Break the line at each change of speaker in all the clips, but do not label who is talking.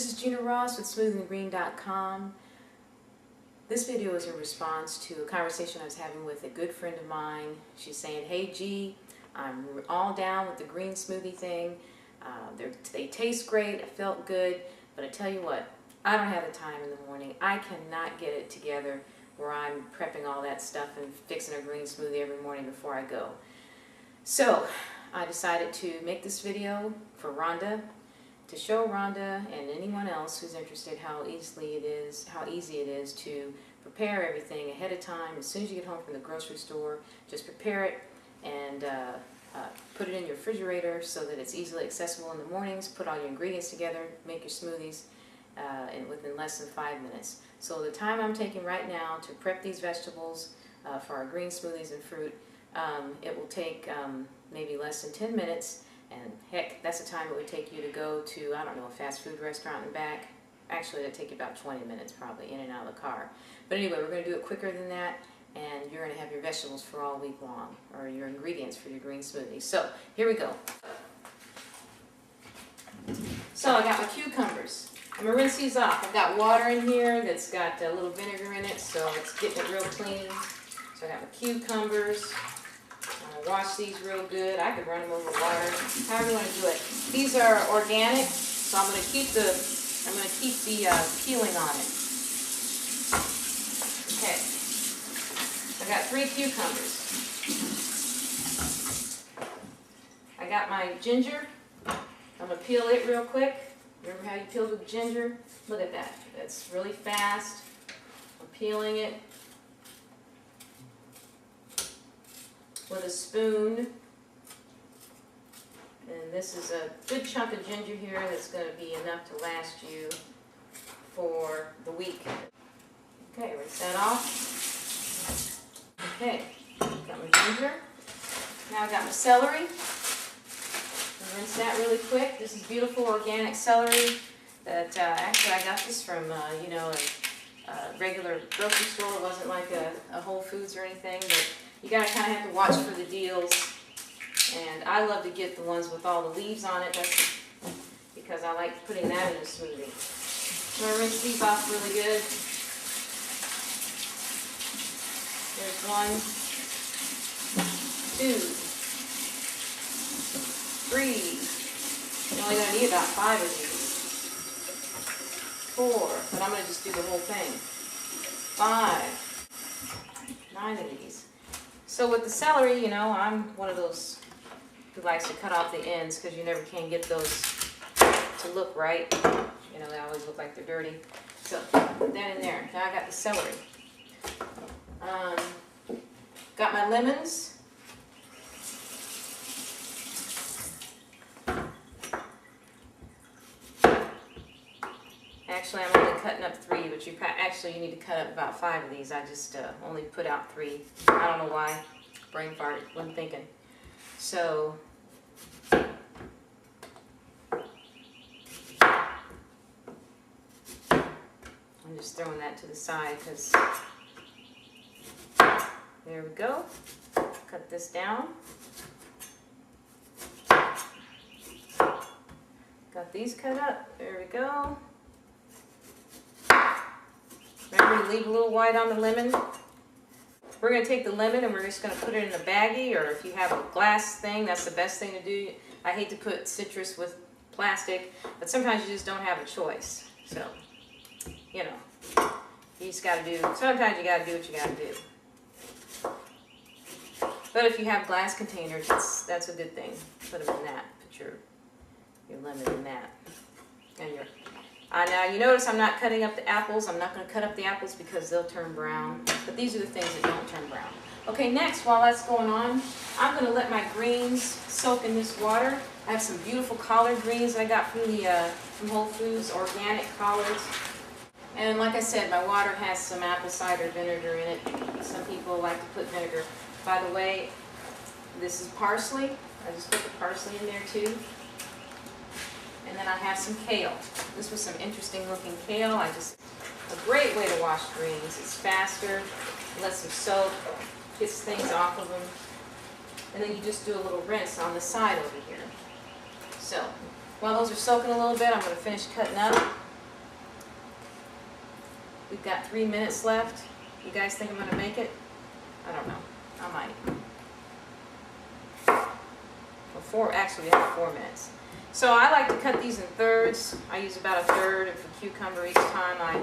This is Gina Ross with smoothiesandgreen.com. This video is in response to a conversation I was having with a good friend of mine. She's saying, "Hey G, I'm all down with the green smoothie thing. They taste great, I felt good, but I tell you what, I don't have the time in the morning. I cannot get it together where I'm prepping all that stuff and fixing a green smoothie every morning before I go." So I decided to make this video for Rhonda, to show Rhonda and anyone else who's interested how easy it is to prepare everything ahead of time. As soon as you get home from the grocery store, just prepare it and put it in your refrigerator so that it's easily accessible in the mornings. Put all your ingredients together, make your smoothies within less than 5 minutes. So the time I'm taking right now to prep these vegetables for our green smoothies and fruit, it will take maybe less than 10 minutes. And heck, that's the time it would take you to go to, I don't know, a fast food restaurant and back. Actually, it'll take you about 20 minutes probably in and out of the car. But anyway, we're going to do it quicker than that, and you're going to have your vegetables for all week long, or your ingredients for your green smoothie. So here we go. So I got my cucumbers. I'm going to rinse these off. I've got water in here that's got a little vinegar in it, so it's getting it real clean. So I got my cucumbers. Wash these real good. I could run them over water. However you want to do it. These are organic, so I'm going to keep the peeling on it. Okay. I got 3 cucumbers. I got my ginger. I'm going to peel it real quick. Remember how you peeled with ginger? Look at that. That's really fast. I'm peeling it with a spoon, and this is a good chunk of ginger here that's going to be enough to last you for the week. Okay, rinse that off. Okay, got my ginger. Now I've got my celery. Rinse that really quick. This is beautiful organic celery that actually I got this from a regular grocery store. It wasn't like a Whole Foods or anything, but you gotta kind of have to watch for the deals, and I love to get the ones with all the leaves on it. That's because I like putting that in a smoothie. I'm gonna rinse these off really good. There's 1, 2, 3. You're only gonna need about 5 of these. 4, but I'm gonna just do the whole thing. 5, 9 of these. So with the celery, I'm one of those who likes to cut off the ends because you never can get those to look right. They always look like they're dirty. So put that in there. Now I got the celery. Got my lemons. Actually, I'm only cutting up 3, but you need to cut up about 5 of these. I just only put out 3. I don't know why. Brain fart, wasn't thinking. So I'm just throwing that to the side because there we go. Cut this down. Got these cut up. There we go. Remember to leave a little white on the lemon. We're going to take the lemon and we're just going to put it in a baggie, or if you have a glass thing, that's the best thing to do. I hate to put citrus with plastic, but sometimes you just don't have a choice. So, you just got to do, sometimes you got to do what you got to do. But if you have glass containers, that's a good thing. Put them in that. Put your lemon in that. And your now you notice I'm not cutting up the apples. I'm not going to cut up the apples because they'll turn brown. But these are the things that don't turn brown. Okay, next, while that's going on, I'm going to let my greens soak in this water. I have some beautiful collard greens I got from Whole Foods, organic collards. And like I said, my water has some apple cider vinegar in it. Some people like to put vinegar. By the way, this is parsley. I just put the parsley in there too. And then I have some kale. This was some interesting looking kale. A great way to wash greens. It's faster, lets them soak, gets things off of them. And then you just do a little rinse on the side over here. So while those are soaking a little bit, I'm going to finish cutting up. We've got 3 minutes left. You guys think I'm going to make it? I don't know. I might. Well, actually, we have 4 minutes. So I like to cut these in thirds. I use about a third of a cucumber each time I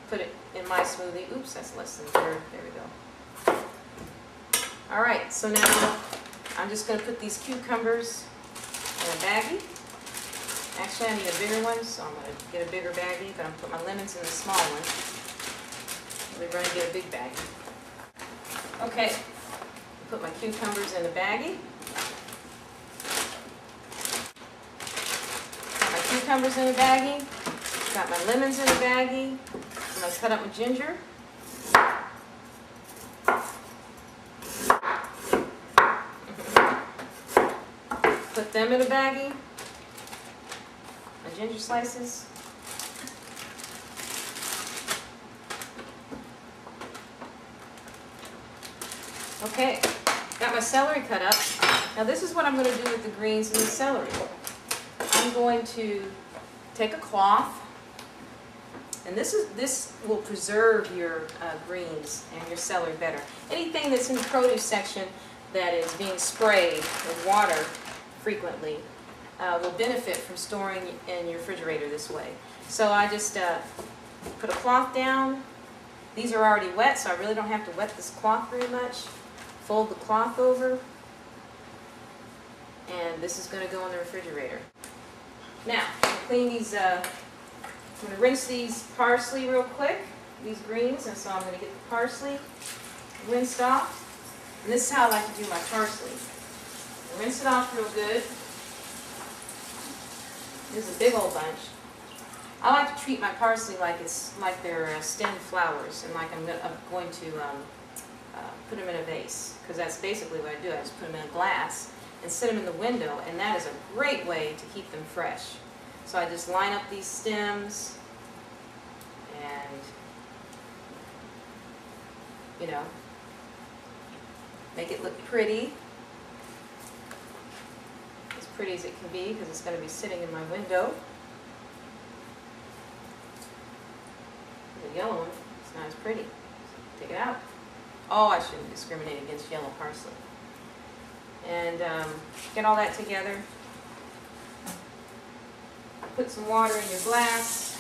put it in my smoothie. Oops, that's less than a third. There we go. All right, so now I'm just going to put these cucumbers in a baggie. Actually, I need a bigger one, so I'm going to get a bigger baggie, but I'm going to put my lemons in the small one. We're going to get a big baggie. Okay, put my cucumbers in the baggie. Got my cucumbers in the baggie. Got my lemons in the baggie. I'm going to cut up my ginger. Put them in a baggie. My ginger slices. Okay, got my celery cut up. Now this is what I'm going to do with the greens and the celery. I'm going to take a cloth, and this will preserve your greens and your celery better. Anything that's in the produce section that is being sprayed with water frequently will benefit from storing in your refrigerator this way. So I just put a cloth down. These are already wet, so I really don't have to wet this cloth very much. Fold the cloth over, and this is going to go in the refrigerator. Now, I'm going to clean these, I'm going to rinse these parsley real quick, these greens, and so I'm going to get the parsley rinsed off. And this is how I like to do my parsley. Rinse it off real good. This is a big old bunch. I like to treat my parsley like they're stemmed flowers, and like I'm going to put them in a vase, because that's basically what I do. I just put them in a glass and set them in the window, and that is a great way to keep them fresh. So I just line up these stems and, you know, make it look pretty. As pretty as it can be, because it's going to be sitting in my window. The yellow one, it's not as pretty. Take it out. Oh, I shouldn't discriminate against yellow parsley. And get all that together. Put some water in your glass.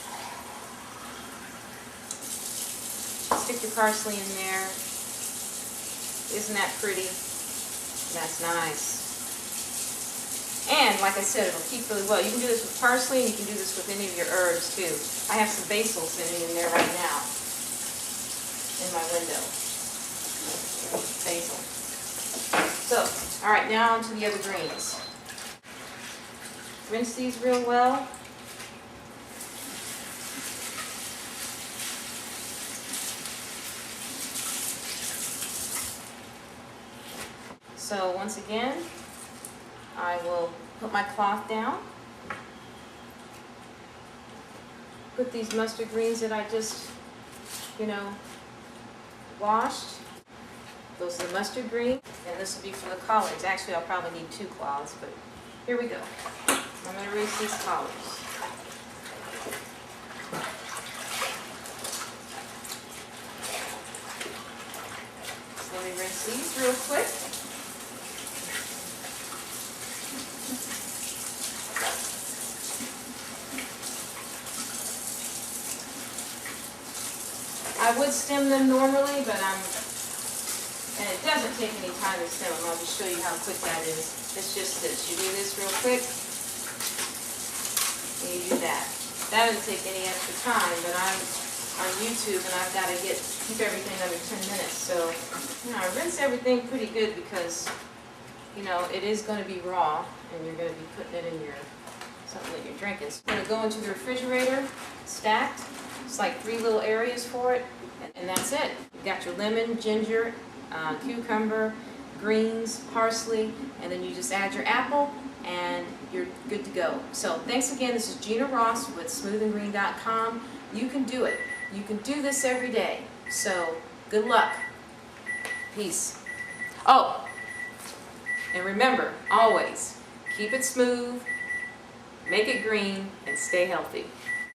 Stick your parsley in there. Isn't that pretty? That's nice. And like I said, it'll keep really well. You can do this with parsley, and you can do this with any of your herbs too. I have some basil sitting in there right now in my window. Basil. So, all right, now on to the other greens. Rinse these real well. So once again, I will put my cloth down. Put these mustard greens that I just, washed. Those are the mustard green, and this will be for the collards. Actually, I'll probably need 2 cloths, but here we go. I'm going to rinse these collards. So let me rinse these real quick. I would stem them normally, but and it doesn't take any time to stem them. I'll just show you how quick that is. It's just this. You do this real quick, and you do that. That doesn't take any extra time, but I'm on YouTube, and I've got to keep everything under 10 minutes. So, I rinse everything pretty good because, it is going to be raw, and you're going to be putting it in something that you're drinking. So I'm going to go into the refrigerator, stacked. It's like 3 little areas for it, and that's it. You've got your lemon, ginger, cucumber, greens, parsley, and then you just add your apple, and you're good to go. So thanks again. This is Gina Ross with smoothandgreen.com. You can do it. You can do this every day. So good luck. Peace. Oh, and remember, always keep it smooth, make it green, and stay healthy.